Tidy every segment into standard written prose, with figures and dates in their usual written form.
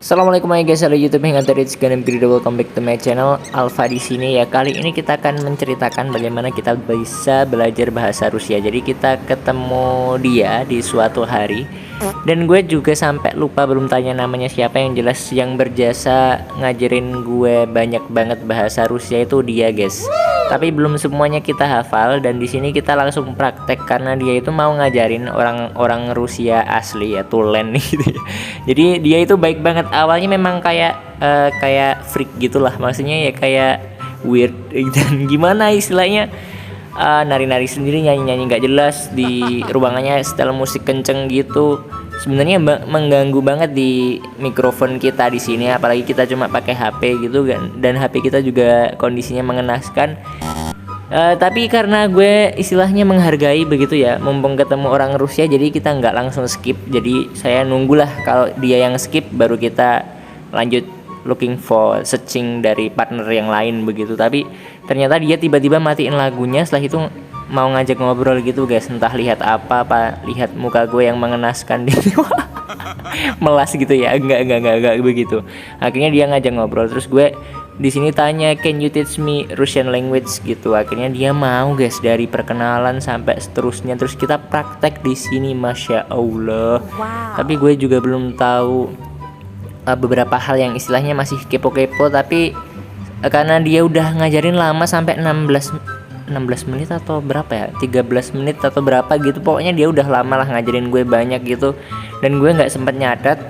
Assalamualaikum guys, halo YouTube yang ada di channel welcome back to my channel Alfa di sini ya. Kali ini kita akan menceritakan bagaimana kita bisa belajar bahasa Rusia. Jadi kita ketemu dia di suatu hari dan gue juga sampai lupa belum tanya namanya siapa, yang jelas yang berjasa ngajarin gue banyak banget bahasa Rusia itu dia guys. Tapi belum semuanya kita hafal dan di sini kita langsung praktek karena dia itu mau ngajarin orang-orang Rusia asli ya, tulen gitu ya. Jadi dia itu baik banget. Awalnya memang kayak freak gitulah, maksudnya ya kayak weird dan gimana istilahnya, nari-nari sendiri, nyanyi-nyanyi nggak jelas di ruangannya, setel musik kenceng gitu. Sebenarnya mengganggu banget di mikrofon kita di sini, apalagi kita cuma pakai HP gitu kan, dan HP kita juga kondisinya mengenaskan. Tapi karena gue istilahnya menghargai begitu ya, mumpung ketemu orang Rusia, jadi kita nggak langsung skip. Jadi saya nunggulah kalau dia yang skip, baru kita lanjut looking for searching dari partner yang lain begitu. Tapi ternyata dia tiba-tiba matiin lagunya, setelah itu mau ngajak ngobrol gitu guys. Entah lihat apa lihat muka gue yang mengenaskan di melas gitu ya, enggak begitu. Akhirnya dia ngajak ngobrol, terus gue di sini tanya, can you teach me Russian language gitu. Akhirnya dia mau guys, dari perkenalan sampai seterusnya, terus kita praktek di sini, masya Allah. Wow. Tapi gue juga belum tahu beberapa hal yang istilahnya masih kepo-kepo, tapi karena dia udah ngajarin lama sampai 16 menit atau berapa ya, 13 menit atau berapa gitu, pokoknya dia udah lama lah ngajarin gue banyak gitu, dan gue nggak sempat nyatet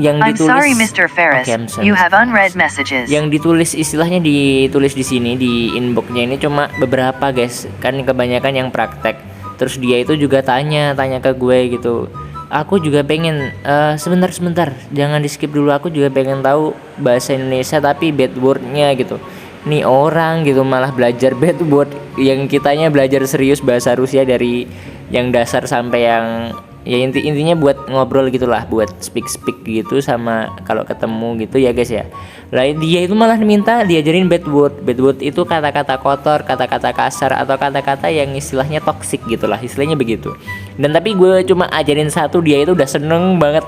yang ditulis. I'm sorry, Mr. Ferris. You have unread messages. Yang ditulis istilahnya ditulis di sini di inboxnya ini cuma beberapa guys, kan kebanyakan yang praktek. Terus dia itu juga tanya ke gue gitu. Aku juga pengen sebentar, jangan di skip dulu. Aku juga pengen tahu bahasa Indonesia tapi bad wordnya gitu. Nih orang gitu malah belajar bad word, yang kitanya belajar serius bahasa Rusia dari yang dasar sampai yang ya intinya buat ngobrol gitulah, buat speak gitu sama kalau ketemu gitu ya guys ya. Lah dia itu malah minta diajarin bad word. Bad word itu kata-kata kotor, kata-kata kasar, atau kata-kata yang istilahnya toxic gitulah, istilahnya begitu. Dan tapi gue cuma ajarin satu, dia itu udah seneng banget.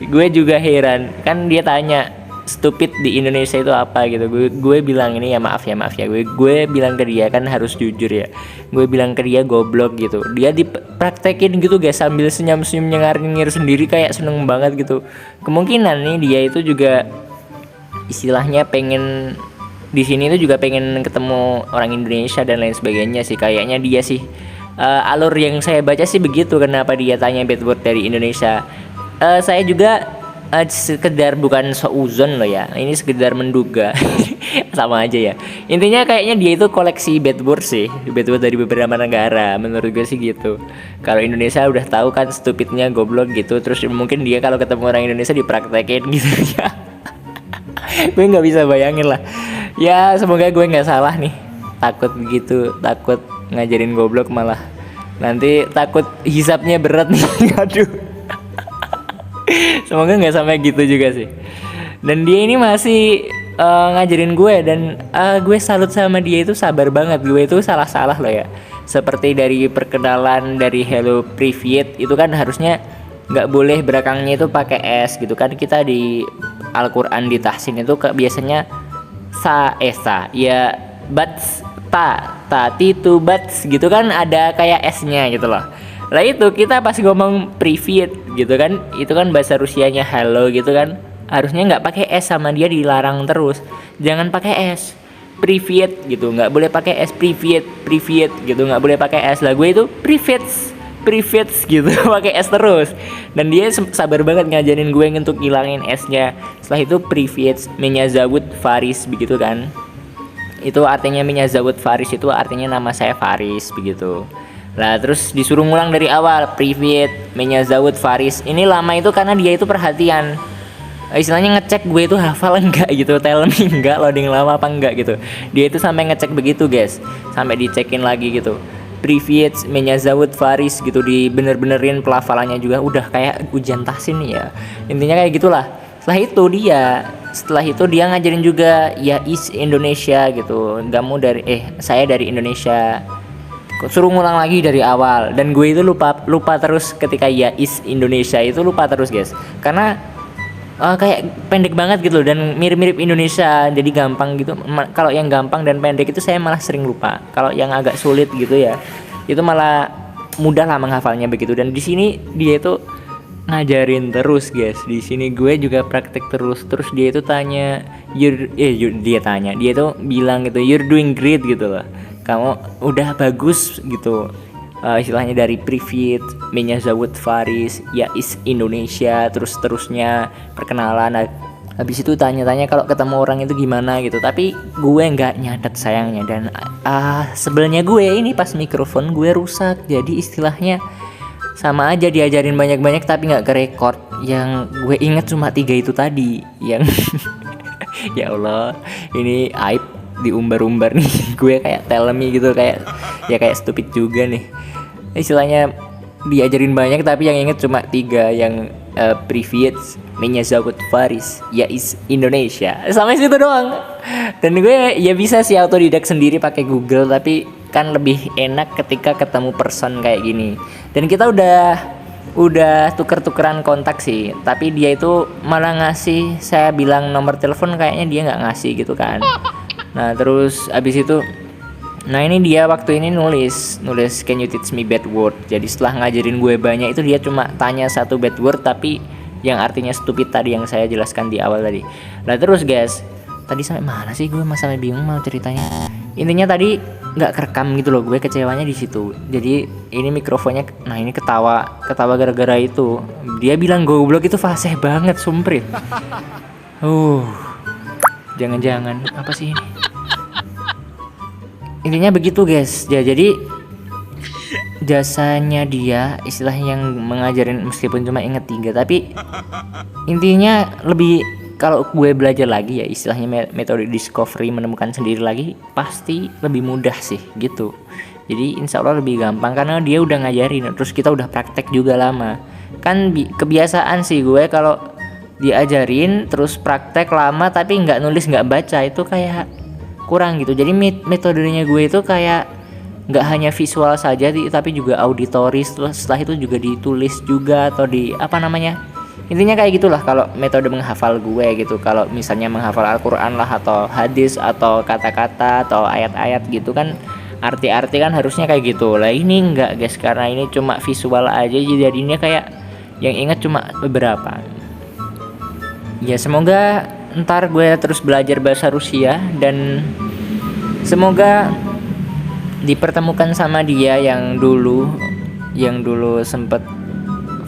Gue juga heran, kan dia tanya stupid di Indonesia itu apa gitu. Gue bilang ini ya maaf ya gue bilang ke dia, kan harus jujur ya, gue bilang ke dia goblok gitu. Dia dipraktekin gitu guys, sambil senyum nyengir sendiri kayak seneng banget gitu. Kemungkinan nih dia itu juga istilahnya pengen di sini itu juga pengen ketemu orang Indonesia dan lain sebagainya sih, kayaknya dia sih. Alur yang saya baca sih begitu, kenapa dia tanya bad word dari Indonesia. Saya juga sekedar bukan seuzon loh ya, ini sekedar menduga. Sama aja ya, intinya kayaknya dia itu koleksi bad word sih, bad word dari beberapa negara, menurut gue sih gitu. Kalau Indonesia udah tahu kan stupidnya goblok gitu, terus mungkin dia kalau ketemu orang Indonesia dipraktekin gitu ya. Gue nggak bisa bayangin lah ya, semoga gue nggak salah nih. Takut begitu, takut ngajarin goblok malah nanti takut hisapnya berat nih. Aduh. Semoga nggak sampai gitu juga sih. Dan dia ini masih ngajarin gue, dan gue salut sama dia, itu sabar banget. Gue itu salah loh ya, seperti dari perkenalan, dari hello privyet itu kan harusnya nggak boleh belakangnya itu pakai s gitu kan. Kita di Al-Quran di tahsin itu biasanya sa ya, bats ta titu bats gitu kan, ada kayak s-nya gitu loh. Lah itu kita pas ngomong privyet gitu kan, itu kan bahasa Rusianya hello gitu kan, harusnya nggak pakai s, sama dia dilarang terus jangan pakai s, privyet gitu, nggak boleh pakai s, privyet gitu, nggak boleh pakai s. Lah gue itu privyet gitu pakai s terus, dan dia sabar banget ngajarin gue untuk ngilangin s-nya. Setelah itu privyet меня зовут Faris begitu kan, itu artinya меня зовут Faris itu artinya nama saya Faris begitu. Lah terus disuruh ngulang dari awal, privyet меня зовут Faris. Ini lama itu karena dia itu perhatian, istilahnya ngecek gue itu hafal enggak gitu, tell me enggak, loading lama apa enggak gitu. Dia itu sampai ngecek begitu guys, sampai dicekin lagi gitu, privyet меня зовут Faris gitu, dibener-benerin pelafalannya juga, udah kayak ujian tahsin ya, intinya kayak gitulah. Setelah itu dia ngajarin juga ya is Indonesia gitu, kamu dari saya dari Indonesia, suruh ngulang lagi dari awal. Dan gue itu lupa terus ketika ya is Indonesia itu, lupa terus guys, karena kayak pendek banget gitu loh, dan mirip-mirip Indonesia, jadi gampang gitu. Kalau yang gampang dan pendek itu saya malah sering lupa. Kalau yang agak sulit gitu ya, itu malah mudah lah menghafalnya begitu. Dan di sini dia itu ngajarin terus guys. Di sini gue juga praktek terus. Terus dia itu tanya, dia itu bilang gitu, you're doing great gitu loh. Kamu udah bagus gitu. Istilahnya dari Privyet, Меня зовут Faris, ya is Indonesia, terus-terusnya perkenalan. Habis itu tanya-tanya kalau ketemu orang itu gimana gitu. Tapi gue nggak nyatet sayangnya. Dan sebelnya gue ini pas mikrofon gue rusak. Jadi istilahnya sama aja diajarin banyak-banyak tapi nggak kerekord. Yang gue inget cuma 3 itu tadi. Yang ya Allah, ini aib diumbar-umbar nih. Gue kayak tell me gitu, kayak stupid juga nih. Istilahnya diajarin banyak tapi yang inget cuma 3, yang Privyet, Меня зовут Faris, ya is Indonesia. Sampai situ doang. Dan gue ya bisa sih autodidak sendiri pakai Google, tapi kan lebih enak ketika ketemu person kayak gini. Dan kita udah tuker-tukeran kontak sih, tapi dia itu malah ngasih, saya bilang nomor telepon kayaknya dia nggak ngasih gitu kan. Nah terus abis itu, nah ini dia waktu ini nulis can you teach me bad word. Jadi setelah ngajarin gue banyak itu, dia cuma tanya 1 bad word tapi yang artinya stupid tadi yang saya jelaskan di awal tadi. Nah terus guys, tadi sampai mana sih gue, sampai bingung mau ceritanya. Intinya tadi nggak kerekam gitu loh, gue kecewanya di situ. Jadi ini mikrofonnya, nah ini ketawa gara-gara itu. Dia bilang goblok itu fasih banget, sumprit. Jangan-jangan apa sih ini? Intinya begitu guys ya. Jadi jasanya dia, istilahnya yang mengajarin, meskipun cuma inget 3, tapi intinya lebih, kalau gue belajar lagi ya, istilahnya metode discovery, menemukan sendiri lagi, pasti lebih mudah sih gitu. Jadi insya Allah lebih gampang karena dia udah ngajarin, terus kita udah praktek juga lama. Kan kebiasaan sih gue kalau diajarin terus praktek lama tapi nggak nulis nggak baca, itu kayak kurang gitu. Jadi metodenya gue itu kayak nggak hanya visual saja tapi juga auditory, setelah itu juga ditulis juga, atau intinya kayak gitulah kalau metode menghafal gue gitu. Kalau misalnya menghafal Al-Quran lah, atau hadis, atau kata-kata, atau ayat-ayat gitu kan, arti-arti kan harusnya kayak gitu lah. Ini enggak guys, karena ini cuma visual aja, jadinya kayak yang ingat cuma beberapa. Ya semoga ntar gue terus belajar bahasa Rusia, dan semoga dipertemukan sama dia yang dulu sempet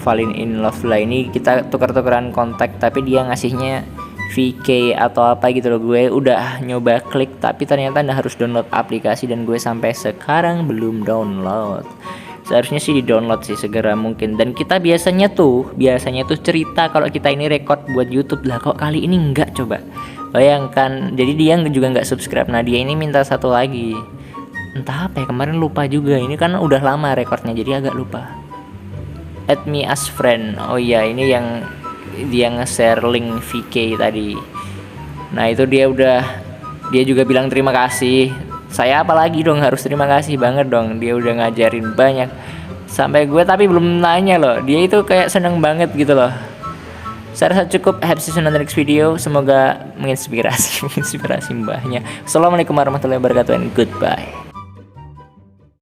falling in love lah. Ini kita tuker-tukeran kontak tapi dia ngasihnya VK atau apa gitu loh. Gue udah nyoba klik tapi ternyata harus download aplikasi, dan gue sampai sekarang belum download. Seharusnya sih di-download sih segera mungkin. Dan kita biasanya tuh cerita kalau kita ini record buat YouTube lah, kok kali ini enggak, coba bayangkan. Jadi dia juga enggak subscribe. Nah dia ini minta 1 lagi, entah apa ya, kemarin lupa juga. Ini kan udah lama recordnya jadi agak lupa. Add me as friend. Oh iya, ini yang dia nge-share link VK tadi. Nah itu dia juga bilang terima kasih. Saya apalagi dong, harus terima kasih banget dong, dia udah ngajarin banyak sampai gue tapi belum nanya loh. Dia itu kayak seneng banget gitu loh. Saya rasa cukup. Have see you on the next video. Semoga menginspirasi mbahnya. Assalamualaikum warahmatullahi wabarakatuh and goodbye.